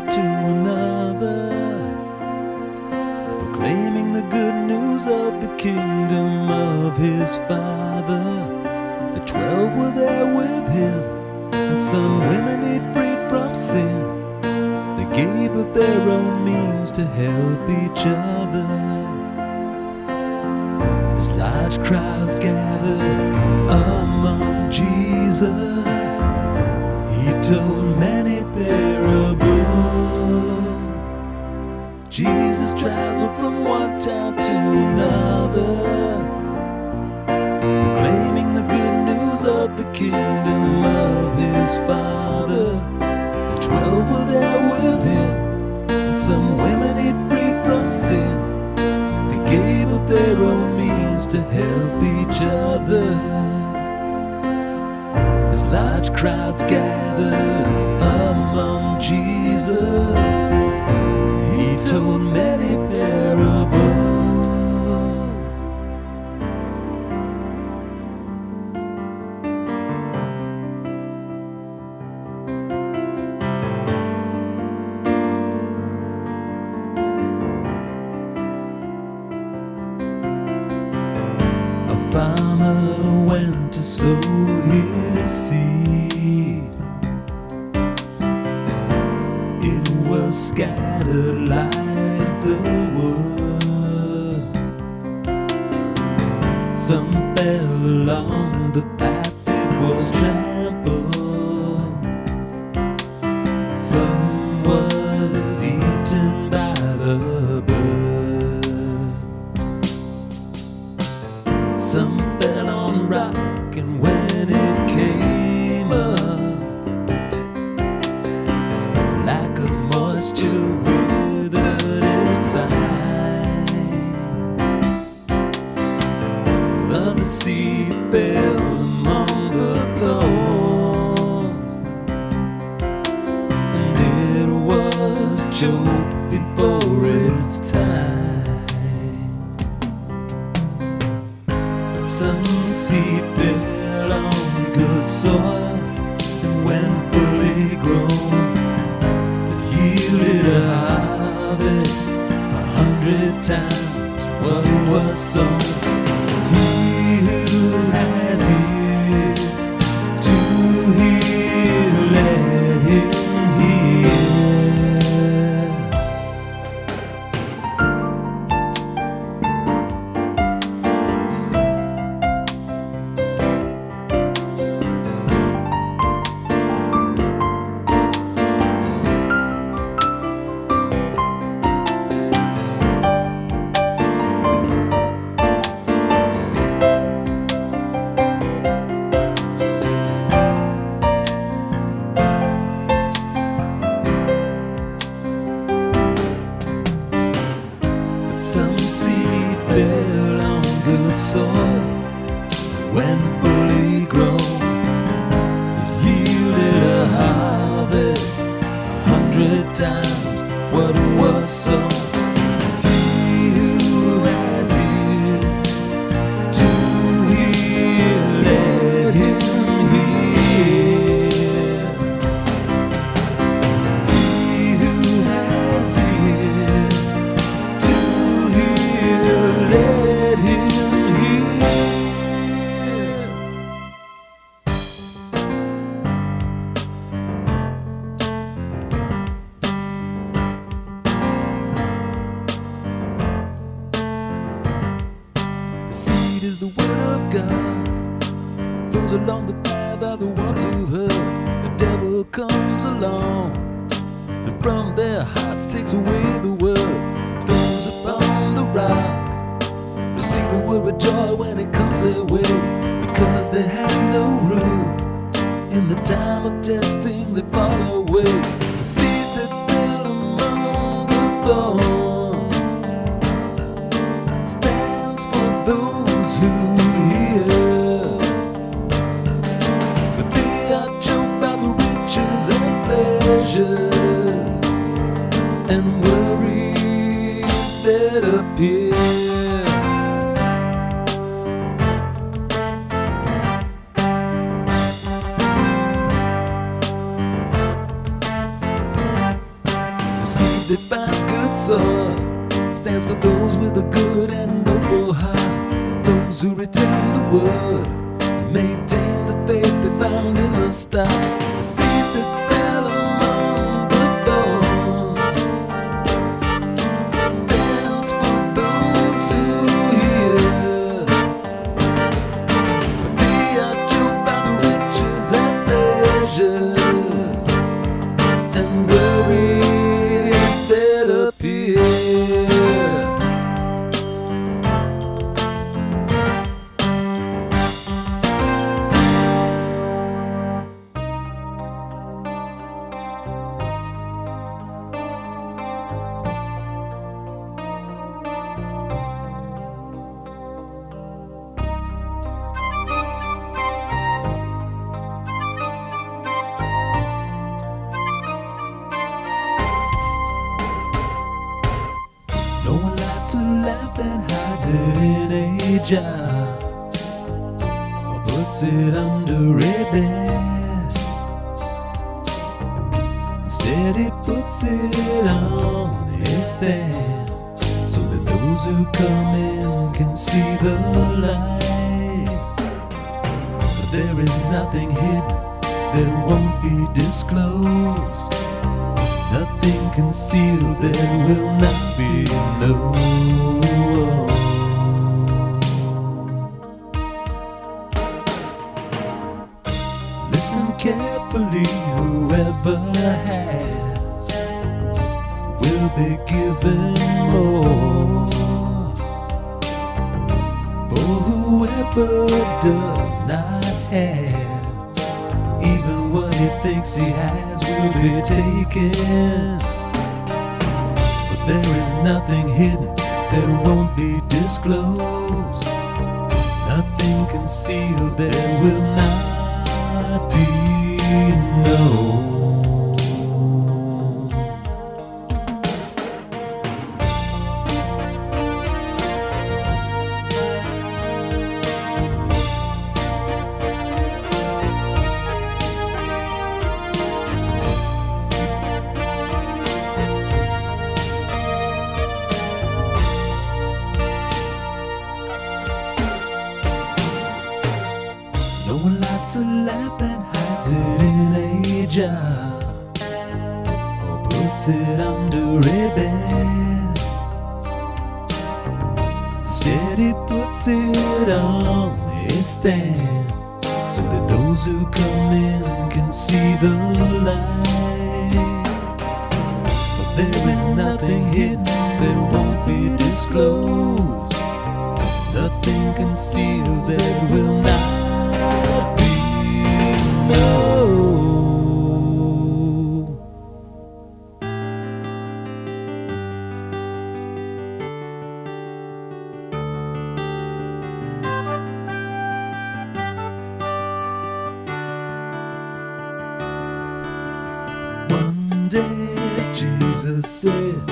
out to another, proclaiming the good news of the kingdom of his Father. The 12 were there with him, and some women he'd freed from sin. They gave of their own means to help each other. As large crowds gathered among Jesus, he told many parables. Jesus traveled from one town to another, proclaiming the good news of the kingdom of his Father. The 12 were there with him, and some women he'd freed from sin. They gave of their own means to help each other. As large crowds gathered among Jesus, he told many parables. A farmer went to sow his seed. It was scattered like the wood. Some fell along the path, it was trampled. Some was eaten by the birds. Some fell on rock, and when it came up, lack of moisture withered its vine. Other seed fell among the thorns, and it was choked before its time. But some seed fell on good soil, and when fully grown, yielded a harvest 100 times what was sown. He who has ears to hear, let him hear. Some seed fell on good soil. When fully grown, it yielded a harvest 100 times what was sown. He who has ears to hear, let him hear. He who has ears to hear, let him hear. The seed is the word of God. Those along the path are the ones who heard. The devil comes along, and from their hearts takes away the word. Those upon the rock receive the word with joy when it comes their way, because they had no root. In the time of testing they fall away. The seed that fell among the thorns stands for those who hear, but they are choked by the riches and pleasures and worries that appear. defines good soil, stands for those with a good and noble heart, those who retain the word and maintain the faith they found in the start. The seed that fell among the thorns stands for those who hear, but they are choked by the riches and pleasures and worries that appear. No one lights a lamp and hides it in a jar, or puts it under a bed. Instead he puts it on a stand, so that those who come in can see the light. But there is nothing hidden that won't be disclosed, nothing concealed that will not be known. Listen carefully, whoever has will be given more, for whoever does not have, even what he thinks he has will be taken. But there is nothing hidden that won't be disclosed, nothing concealed that will not be known. No one lights a lamp and hides it in a jar, or puts it under a bed. Instead he puts it on a stand, so that those who come in can see the light. But there is nothing hidden that won't be disclosed, nothing concealed that will not be known. One day Jesus said,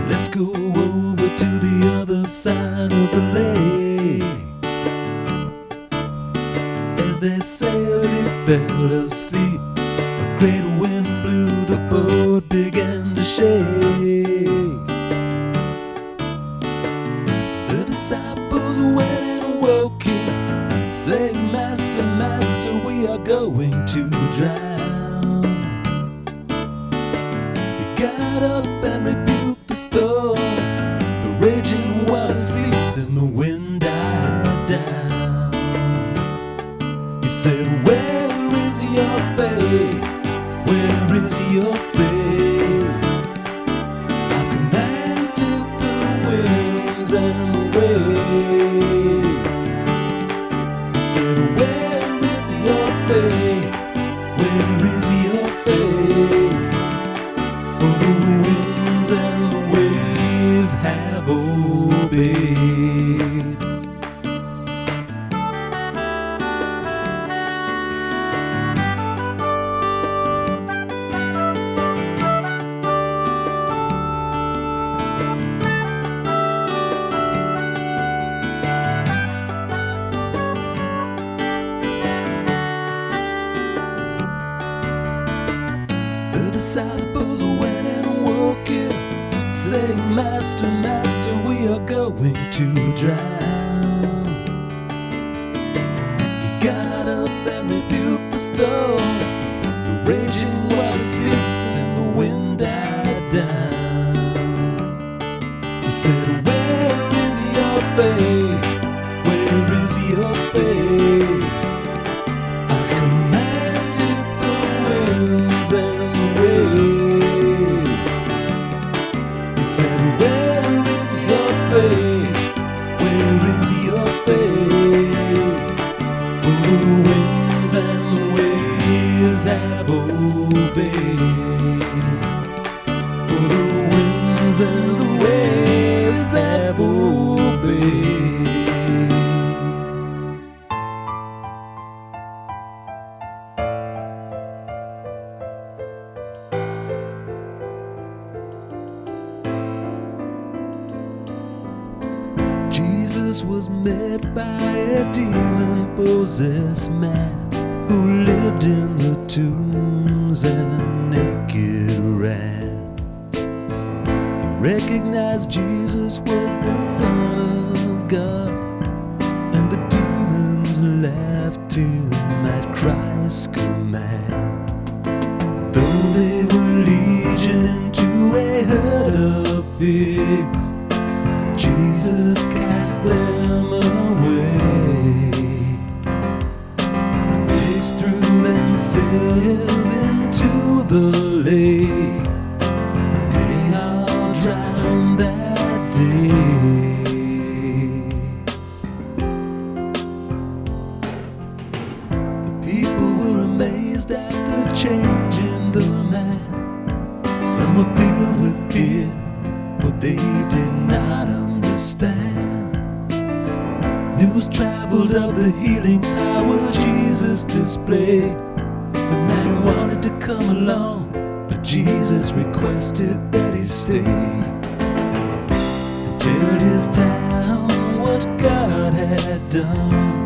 let's go over to the other side of the lake. As they sailed, he fell asleep. A great wind blew, the boat began to shake. The disciples went and woke him, saying, Master, Master, we are going to drown. He got up and rebuked the storm. The raging water ceased and the wind died down. He said, where is your faith? Where is your faith? I've commanded the winds and the waves. He said, where is your faith? Where is your faith? For the winds and the waves have obeyed. The disciples went and woke him, saying, Master, Master, we are going to drown. He got up and rebuked the storm. The raging water ceased and the wind died down. He said, where is your faith? Where is your faith? I've commanded the winds and the waves. He said, where is your faith? Where is your faith? For the winds and the waves have obeyed. For the winds and the waves have obeyed. Jesus was met by a demon-possessed man who lived in the tombs and naked ran. He recognized Jesus was the Son of God, and the demons left him at Christ's command. Though they were legion into a herd of pigs, Jesus cast them away. The pigs threw themselves into the lake, and they all drowned that day. The people were amazed at the change in the man. Some were filled with fear, but they did not understand. News traveled of the healing power Jesus displayed. The man wanted to come along, but Jesus requested that he stay and tell his town what God had done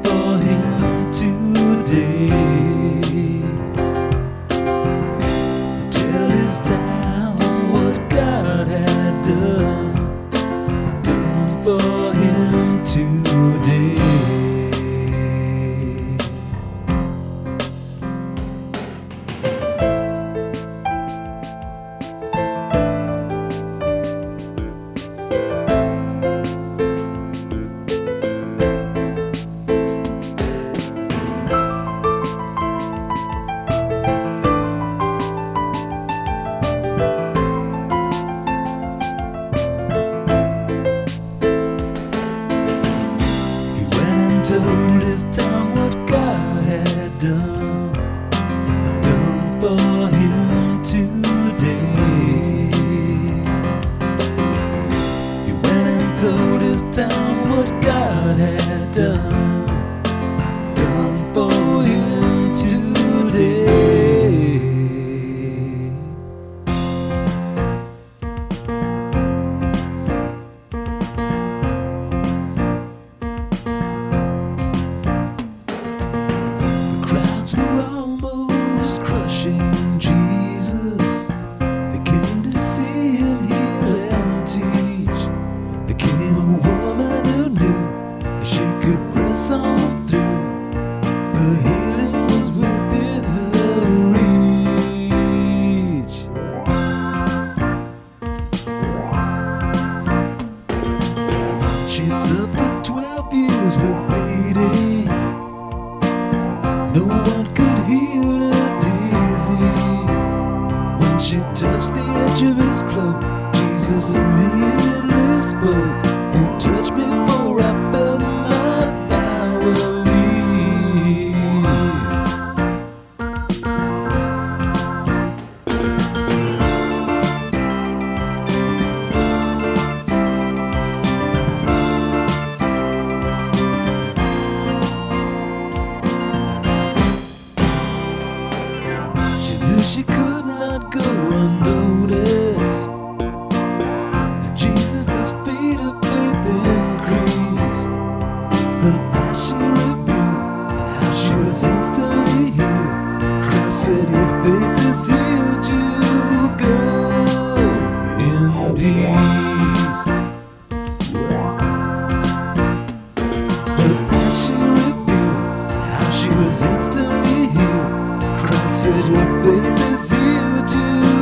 for him today. Tell his town what God had done for him today. Told his town what God had done for him today. He went and told his town what God had done for him today. Were almost crushing Jesus. They came to see him heal and teach. There came a woman who knew if she could press on through, her healing was within her reach. She'd suffered 12 years with bleeding. No one could heal her disease. When she touched the edge of his cloak, Jesus immediately spoke. Who touched me, for I felt my power leave. She could not go unnoticed. At Jesus' feet her faith increased. The past she rebuked, and how she was instantly healed. Christ said, your faith has healed you, go. said your faith has healed you.